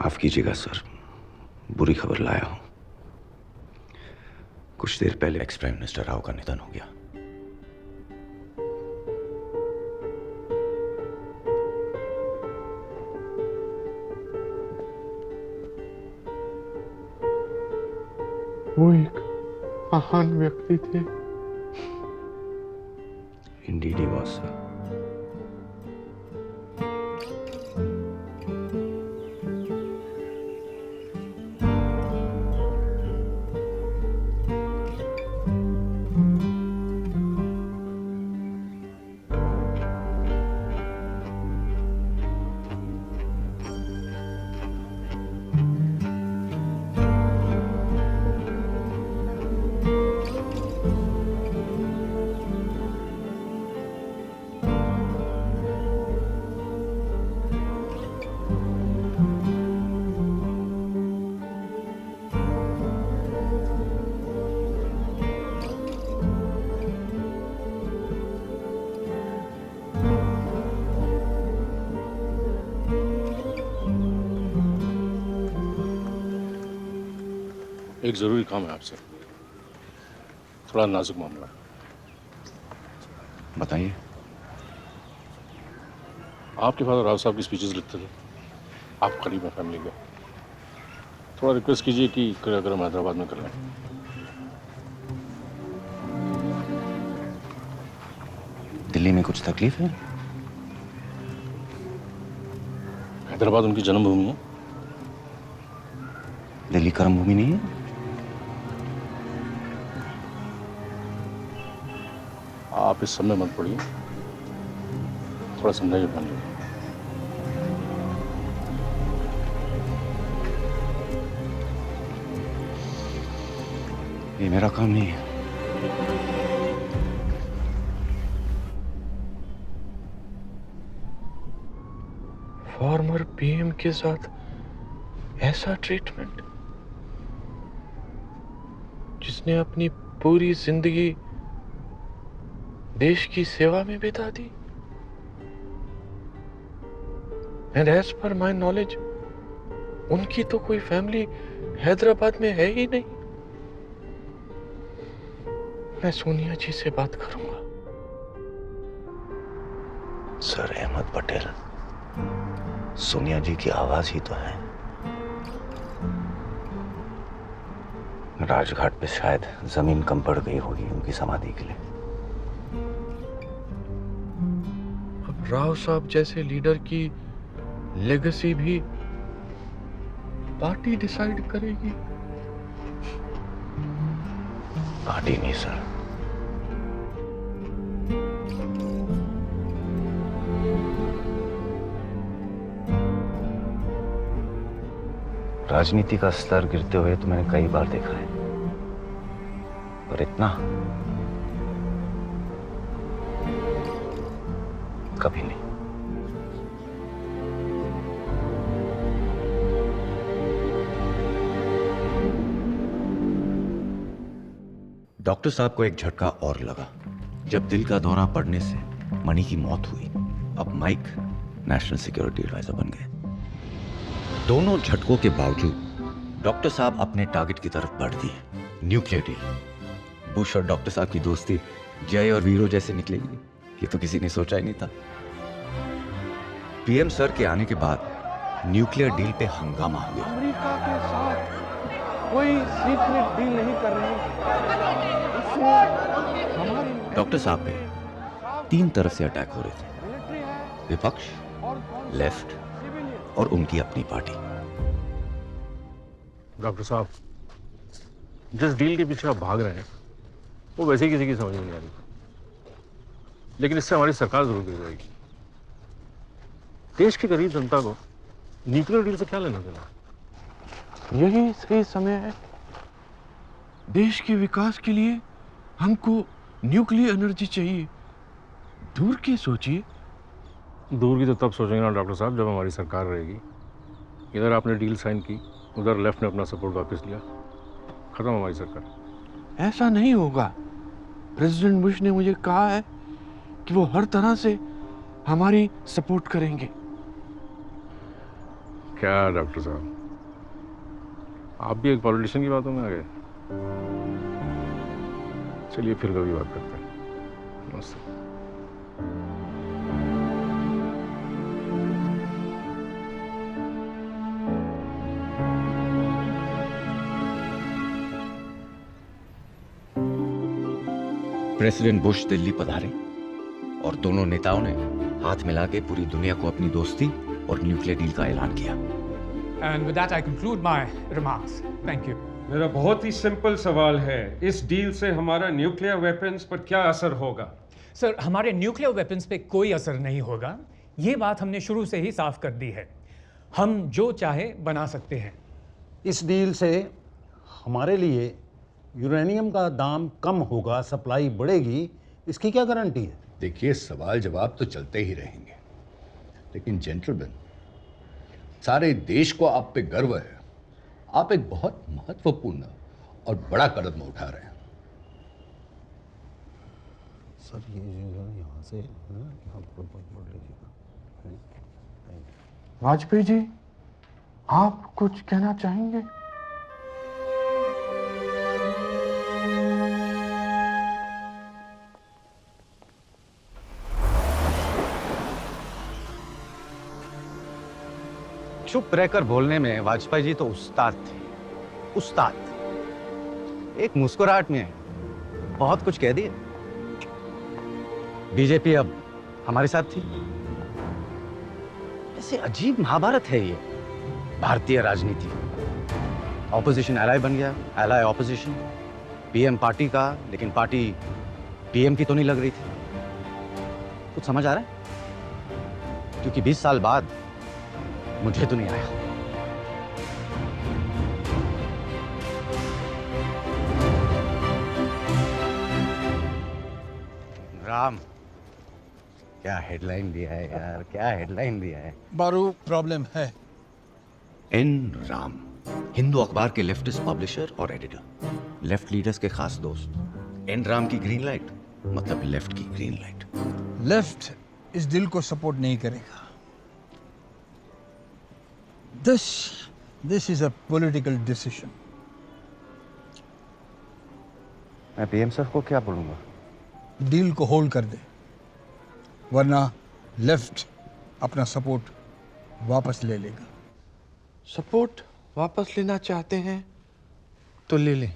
माफ कीजिएगा सर, बुरी खबर लाया हूं। कुछ देर पहले एक्स प्राइम मिनिस्टर राव का निधन हो गया। वो एक महान व्यक्ति थे। Indeed he was sir. एक जरूरी काम है आपसे, थोड़ा नाजुक मामला। बताइए। आपके फादर राव साहब की स्पीचेस लिखते थे, आप करीब हैं फैमिली के, थोड़ा रिक्वेस्ट कीजिए कि अगर हम हैदराबाद में कर लें। दिल्ली में कुछ तकलीफ है? हैदराबाद उनकी जन्मभूमि है। दिल्ली कर्मभूमि नहीं है? आप इस समय मत पड़िए, थोड़ा समझाइए फैमिली। ये मेरा काम नहीं है। फॉर्मर पीएम के साथ ऐसा ट्रीटमेंट, जिसने अपनी पूरी जिंदगी देश की सेवा में बिता दी। And as per my knowledge उनकी तो कोई फैमिली हैदराबाद में है ही नहीं। मैं सोनिया जी से बात करूंगा। सर अहमद पटेल, सोनिया जी की आवाज ही तो है। राजघाट पे शायद जमीन कम पड़ गई होगी उनकी समाधि के लिए। अब राव साहब जैसे लीडर की लेगेसी भी पार्टी डिसाइड करेगी। पार्टी नहीं सर, राजनीति का स्तर गिरते हुए तो मैंने कई बार देखा है, पर इतना कभी नहीं। डॉक्टर साहब को एक झटका और लगा जब दिल का दौरा पड़ने से मणि की मौत हुई। अब माइक नेशनल सिक्योरिटी एडवाइजर बन गए। दोनों झटकों के बावजूद डॉक्टर साहब अपने टारगेट की तरफ बढ़ दिए, न्यूक्लियर डील। बुश और डॉक्टर साहब की दोस्ती जय और वीरो जैसे निकलेगी, ये तो किसी ने सोचा ही नहीं था। पीएम सर के आने के बाद न्यूक्लियर डील पे हंगामा हो गया। अमेरिका के साथ कोई सीक्रेट डील नहीं कर रहे। डॉक्टर साहब पे 3 तरफ से अटैक हो रहे थे, विपक्ष, लेफ्ट और उनकी अपनी पार्टी। डॉक्टर साहब, जिस डील के पीछे आप भाग रहे हैं वो वैसे ही किसी की समझ में नहीं आ रही, लेकिन इससे हमारी सरकार जरूर गिर जाएगी। देश की गरीब जनता को न्यूक्लियर डील से क्या लेना देना? यही सही समय है। देश के विकास के लिए हमको न्यूक्लियर एनर्जी चाहिए। दूर की सोचिए। दूर की तो तब सोचेंगे ना डॉक्टर साहब जब हमारी सरकार रहेगी। इधर आपने डील साइन की, उधर लेफ्ट ने अपना सपोर्ट वापस लिया, खत्म हमारी सरकार। ऐसा नहीं होगा। प्रेसिडेंट बुश ने मुझे कहा है कि वो हर तरह से हमारी सपोर्ट करेंगे। क्या डॉक्टर साहब, आप भी एक पॉलिटिशियन की बातों में आ गए। चलिए फिर कभी बात करते हैं। नमस्ते। प्रेसिडेंट बुश दिल्ली पधारे और दोनों नेताओं ने हाथ मिला के पूरी दुनिया को अपनी दोस्ती और न्यूक्लियर डील का ऐलान किया। And with that, I conclude my remarks. Thank you. मेरा बहुत ही सिंपल सवाल है, इस डील से हमारा न्यूक्लियर वेपन्स पर क्या असर होगा? सर, हमारे न्यूक्लियर वेपन्स पे कोई असर नहीं होगा। ये बात हमने शुरू से ही साफ कर दी है। हम जो चाहे बना सकते हैं। इस डील से हमारे लिए यूरेनियम का दाम कम होगा, सप्लाई बढ़ेगी, इसकी क्या गारंटी है? देखिए, सवाल जवाब तो चलते ही रहेंगे, लेकिन जेंटलमैन, सारे देश को आप पे गर्व है। आप एक बहुत महत्वपूर्ण और बड़ा कदम उठा रहे हैं। सर ये यहाँ से यहाँ पर बढ़ लीजिएगा। वाजपेयी जी, आप कुछ कहना चाहेंगे? चुप रहकर बोलने में वाजपेयी जी तो उस्ताद थे, उस्ताद। एक मुस्कुराहट में बहुत कुछ कह दिए। बीजेपी अब हमारे साथ थी। ऐसे अजीब महाभारत है ये भारतीय राजनीति। ऑपोजिशन एलाय बन गया, एलाय ऑपोजिशन। पीएम पार्टी का, लेकिन पार्टी पीएम की तो नहीं लग रही थी। कुछ समझ आ रहा है? क्योंकि 20 साल बाद मुझे तो नहीं आया। राम, क्या हेडलाइन दिया है यार, क्या हेडलाइन दिया है। बारू प्रॉब्लम है। एन राम, हिंदू अखबार के लेफ्टिस्ट पब्लिशर और एडिटर, लेफ्ट लीडर्स के खास दोस्त। एन राम की ग्रीन लाइट मतलब लेफ्ट की ग्रीन लाइट। लेफ्ट इस दिल को सपोर्ट नहीं करेगा। This is a political decision. मैं पीएम सर को क्या बोलूंगा? डील को होल्ड कर दे, वरना लेफ्ट अपना सपोर्ट वापस ले लेगा। सपोर्ट वापस लेना चाहते हैं तो ले लें।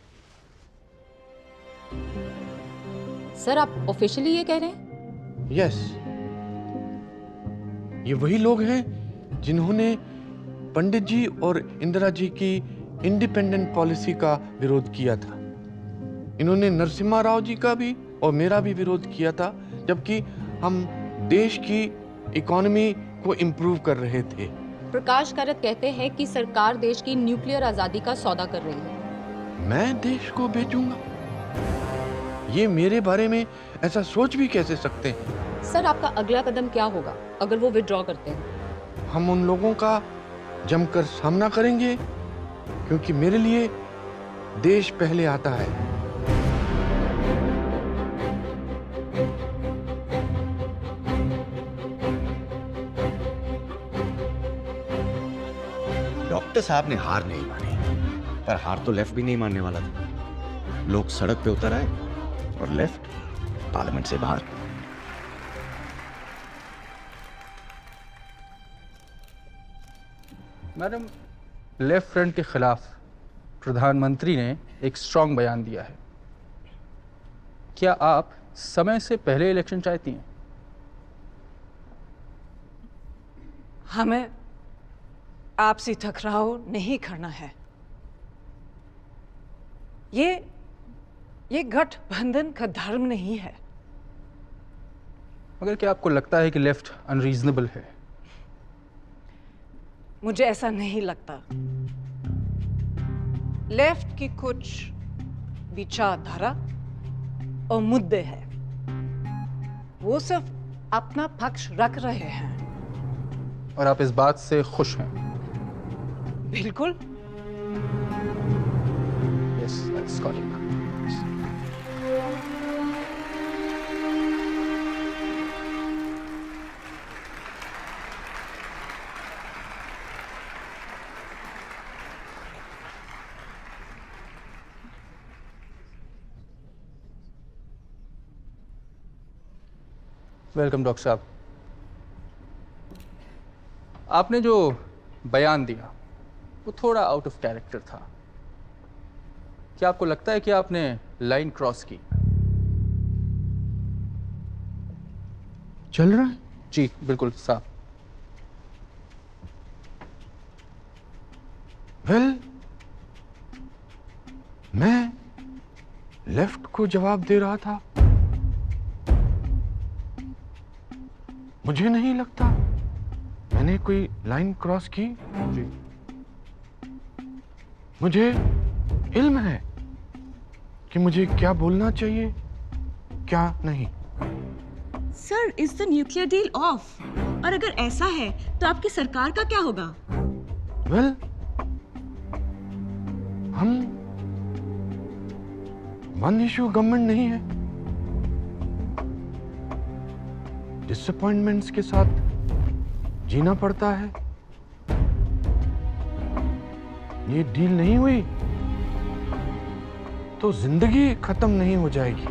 सर, आप ऑफिशियली ये कह रहे हैं? यस, ये वही लोग हैं जिन्होंने पंडित जी और इंदिरा जी की इंडिपेंडेंट पॉलिसी का विरोध किया था। इन्होंने नरसिम्हा राव जी का भी और मेरा भी विरोध किया था, जबकि हम देश की इकोनॉमी को इम्प्रूव कर रहे थे। प्रकाश कारत कहते हैं कि सरकार देश की न्यूक्लियर आजादी का सौदा कर रही है। मैं देश को बेचूंगा? ये मेरे बारे में ऐसा सोच भी कैसे सकते हैं? सर, आपका अगला कदम क्या होगा अगर वो विड्रॉ करते हैं? हम उन लोगों का जमकर सामना करेंगे, क्योंकि मेरे लिए देश पहले आता है। डॉक्टर साहब ने हार नहीं मानी, पर हार तो लेफ्ट भी नहीं मानने वाला था। लोग सड़क पे उतर आए और लेफ्ट पार्लियामेंट से बाहर। मैडम, लेफ्ट फ्रंट के खिलाफ प्रधानमंत्री ने एक स्ट्रांग बयान दिया है। क्या आप समय से पहले इलेक्शन चाहती हैं? हमें आपसी टकराव नहीं करना है। ये गठबंधन का धर्म नहीं है। मगर क्या आपको लगता है कि लेफ्ट अनरीजनेबल है? मुझे ऐसा नहीं लगता। लेफ्ट की कुछ विचारधारा और मुद्दे हैं, वो सिर्फ अपना पक्ष रख रहे हैं। और आप इस बात से खुश हैं? बिल्कुल। Yes, that's correct. Welcome doctor साहब। आपने जो बयान दिया वो थोड़ा आउट ऑफ कैरेक्टर था। क्या आपको लगता है कि आपने लाइन क्रॉस की? चल रहा है? जी बिल्कुल साहब। वेल, मैं लेफ्ट को जवाब दे रहा था। मुझे नहीं लगता मैंने कोई लाइन क्रॉस की। जी। मुझे इल्म है कि मुझे क्या बोलना चाहिए, क्या नहीं। Sir, is the nuclear deal of? और अगर ऐसा है तो आपकी सरकार का क्या होगा? वेल, हम वन इशू गवर्नमेंट नहीं है। डिसअपॉइंटमेंट्स के साथ जीना पड़ता है। ये डील नहीं हुई तो जिंदगी खत्म नहीं हो जाएगी।